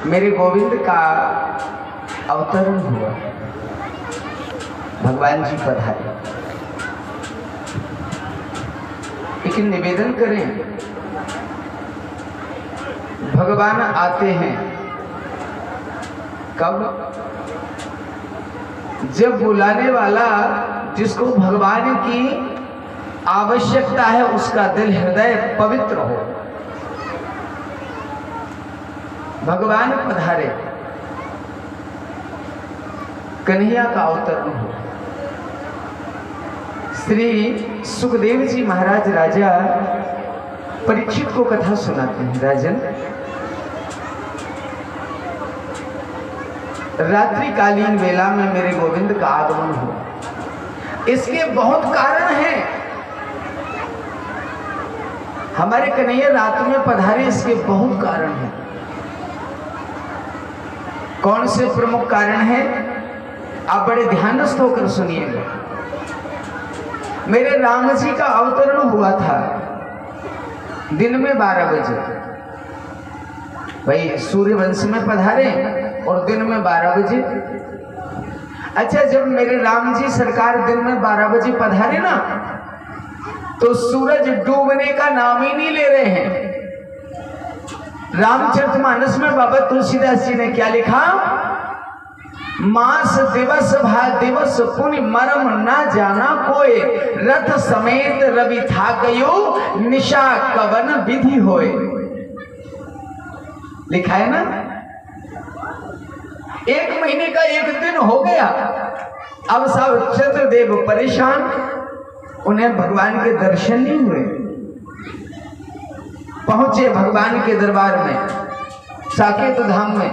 मेरे गोविंद का अवतरण हुआ, भगवान जी पधारे। लेकिन निवेदन करें, भगवान आते हैं कब? जब बुलाने वाला, जिसको भगवान की आवश्यकता है, उसका दिल हृदय पवित्र हो। भगवान पधारे, कन्हैया का अवतरण हो। श्री सुखदेव जी महाराज राजा परीक्षित को कथा सुनाते हैं। राजन, रात्रिकालीन वेला में मेरे गोविंद का आगमन हो, इसके बहुत कारण हैं। हमारे कन्हैया रात में पधारे, इसके बहुत कारण हैं। कौन से प्रमुख कारण हैं? आप बड़े ध्यानस्थ होकर सुनिएगा। मेरे राम जी का अवतरण हुआ था दिन में 12 बजे। भाई सूर्यवंश में पधारे और दिन में 12 बजे। अच्छा, जब मेरे राम जी सरकार दिन में 12 बजे पधारे ना, तो सूरज डूबने का नाम ही नहीं ले रहे हैं। रामचरितमानस में बाबा तुलसीदास जी ने क्या लिखा? मास दिवस भा दिवस पुण्य मरम ना जाना कोय, रथ समेत रवि था गयो निशा कवन विधि होए। लिखा है ना, 1 महीने का 1 दिन हो गया। अब सब चंद्रदेव परेशान, उन्हें भगवान के दर्शन नहीं हुए। पहुंचे भगवान के दरबार में, साकेत धाम में।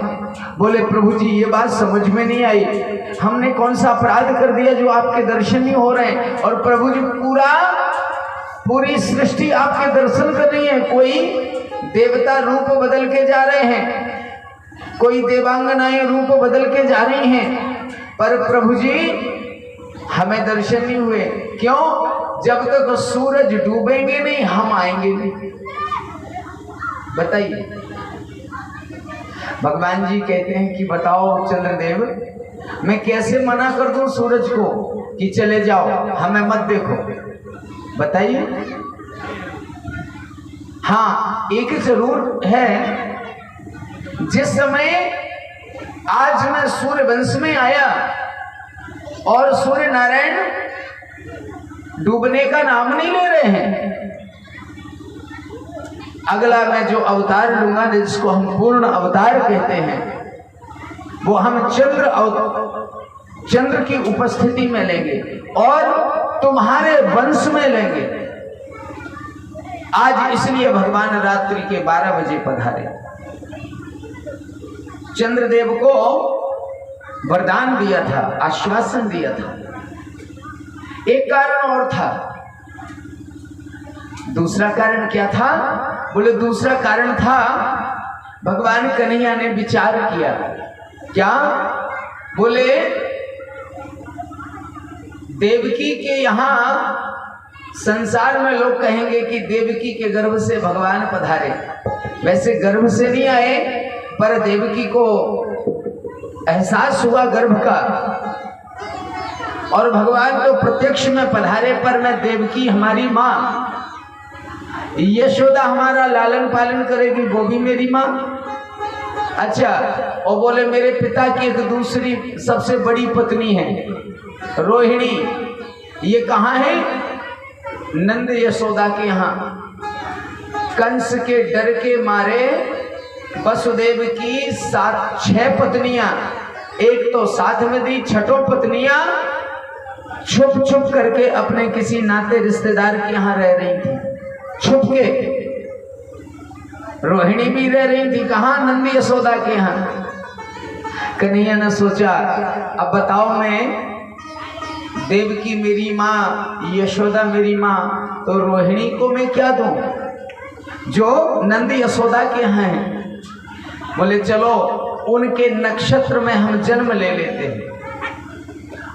बोले प्रभु जी, ये बात समझ में नहीं आई, हमने कौन सा अपराध कर दिया जो आपके दर्शन नहीं हो रहे हैं? और प्रभु जी, पूरी सृष्टि आपके दर्शन कर रही है। कोई देवता रूप बदल के जा रहे हैं, कोई देवांगनाएं रूप बदल के जा रही हैं, पर प्रभु जी हमें दर्शन नहीं हुए। क्यों? जब तक सूरज डूबेंगे नहीं, हम आएंगे नहीं। बताइए। भगवान जी कहते हैं कि बताओ चंद्रदेव, मैं कैसे मना कर दूं सूरज को कि चले जाओ, हमें मत देखो? बताइए। हाँ, एक जरूर है, जिस समय आज मैं सूर्य वंश में आया और सूर्य नारायण डूबने का नाम नहीं ले रहे हैं, अगला मैं जो अवतार लूंगा, जिसको हम पूर्ण अवतार कहते हैं, वो हम चंद्र की उपस्थिति में लेंगे और तुम्हारे वंश में लेंगे। आज इसलिए भगवान रात्रि के 12 बजे पधारे। चंद्रदेव को वरदान दिया था, आश्वासन दिया था। एक कारण और था। दूसरा कारण क्या था? बोले दूसरा कारण था, भगवान कन्हैया ने विचार किया। क्या? बोले देवकी के यहाँ संसार में लोग कहेंगे कि देवकी के गर्भ से भगवान पधारे। वैसे गर्भ से नहीं आए, पर देवकी को एहसास हुआ गर्भ का, और भगवान तो प्रत्यक्ष में पधारे, पर मैं देवकी हमारी माँ, यशोदा हमारा लालन पालन करेगी, वो भी मेरी माँ। अच्छा, और बोले मेरे पिता की एक दूसरी सबसे बड़ी पत्नी है रोहिणी, ये कहाँ है? नंद यशोदा के यहाँ। कंस के डर के मारे वसुदेव की 6 पत्नियां, एक तो साथ में दी, 6 पत्नियां छुप छुप करके अपने किसी नाते रिश्तेदार के यहाँ रह रही थी, छुप के। रोहिणी भी रह रही थी कहाँ? नंद यशोदा के यहाँ। कन्हैया ने सोचा, अब बताओ, मैं देवकी मेरी माँ, यशोदा मेरी माँ, तो रोहिणी को मैं क्या दूं जो नंद यशोदा के यहाँ है? बोले चलो उनके नक्षत्र में हम जन्म ले लेते हैं।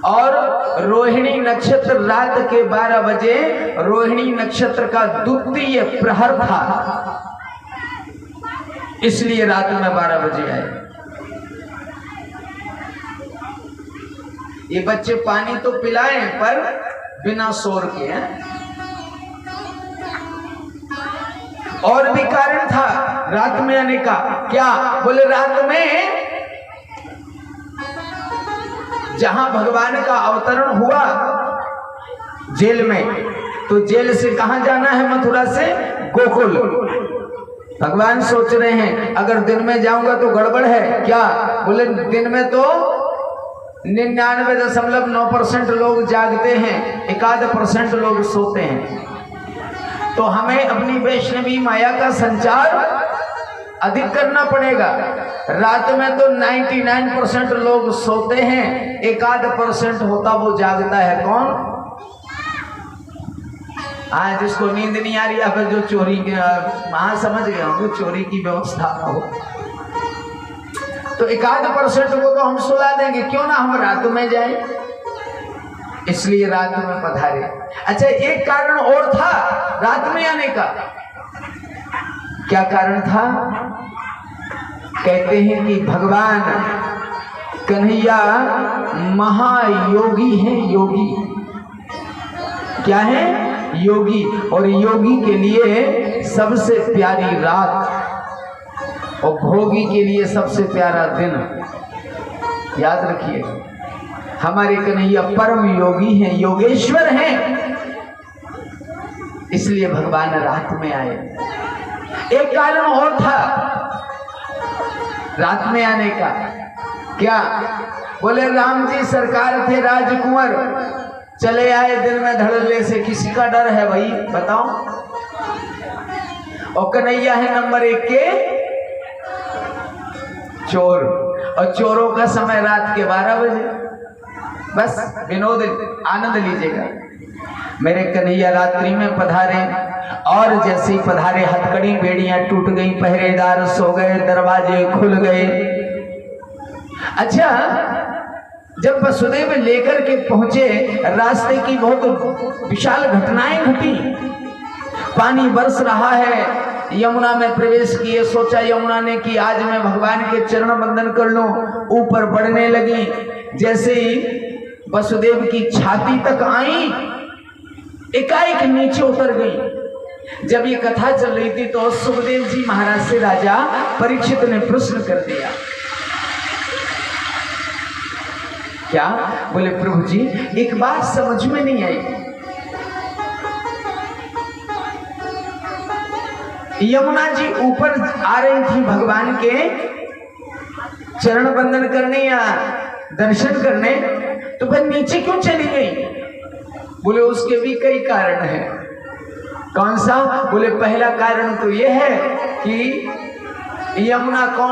और रोहिणी नक्षत्र रात के 12 बजे रोहिणी नक्षत्र का द्वितीय प्रहर था, इसलिए रात में 12 बजे आए। ये बच्चे पानी तो पिलाएं पर बिना शोर के हैं। और भी कारण था रात में आने का। क्या? बोले रात में जहां भगवान का अवतरण हुआ जेल में, तो जेल से कहां जाना है? मथुरा से गोकुल। भगवान सोच रहे हैं अगर दिन में जाऊंगा तो गड़बड़ है। क्या? बोले दिन में तो 99.9% लोग जागते हैं, 1% लोग सोते हैं। तो हमें अपनी वैष्णवी माया का संचार अधिक करना पड़ेगा। रात में तो 99% लोग सोते हैं, 1% होता वो जागता है। कौन? आज जिसको नींद नहीं आ रही, अब जो चोरी के वहां समझ गया हूँ, चोरी की व्यवस्था हो तो 1% को तो हम सुला देंगे, क्यों ना हम रात में जाएं। इसलिए रात में पधारे। अच्छा, एक कारण और था रात में आने का। क्या कारण था? कहते हैं कि भगवान कन्हैया महायोगी हैं। योगी क्या है? योगी। और योगी के लिए सबसे प्यारी रात और भोगी के लिए सबसे प्यारा दिन। याद रखिए, हमारे कन्हैया परम योगी हैं, योगेश्वर हैं, इसलिए भगवान रात में आए। एक कारण और था रात में आने का। क्या? बोले राम जी सरकार थे राजकुंवर, चले आए दिन में धड़ल्ले से, किसी का डर है भाई बताओ? और कन्हैया है नंबर 1 के चोर, और चोरों का समय रात के 12 बजे। बस विनोद आनंद लीजिएगा। मेरे कन्हैया रात्रि में पधारे, और जैसे ही पधारे हथकड़ी बेड़ियां टूट गई, पहरेदार सो गए, दरवाजे खुल गए। अच्छा, जब वसुदेव लेकर के पहुंचे, रास्ते की बहुत विशाल घटनाएं घटी। पानी बरस रहा है, यमुना में प्रवेश किए। सोचा यमुना ने कि आज मैं भगवान के चरण वंदन कर लूं। ऊपर बढ़ने लगी, जैसे ही वसुदेव की छाती तक आई, एकाएक नीचे उतर गई। जब ये कथा चल रही थी तो सुखदेव जी महाराज से राजा परीक्षित ने प्रश्न कर दिया। क्या? बोले प्रभु जी एक बात समझ में नहीं आई। यमुना जी ऊपर आ रही थी भगवान के चरण वंदन करने या दर्शन करने, तो फिर नीचे क्यों चली गई? बोले उसके भी कई कारण हैं। कौन सा? बोले पहला कारण तो यह है कि यमुना कौन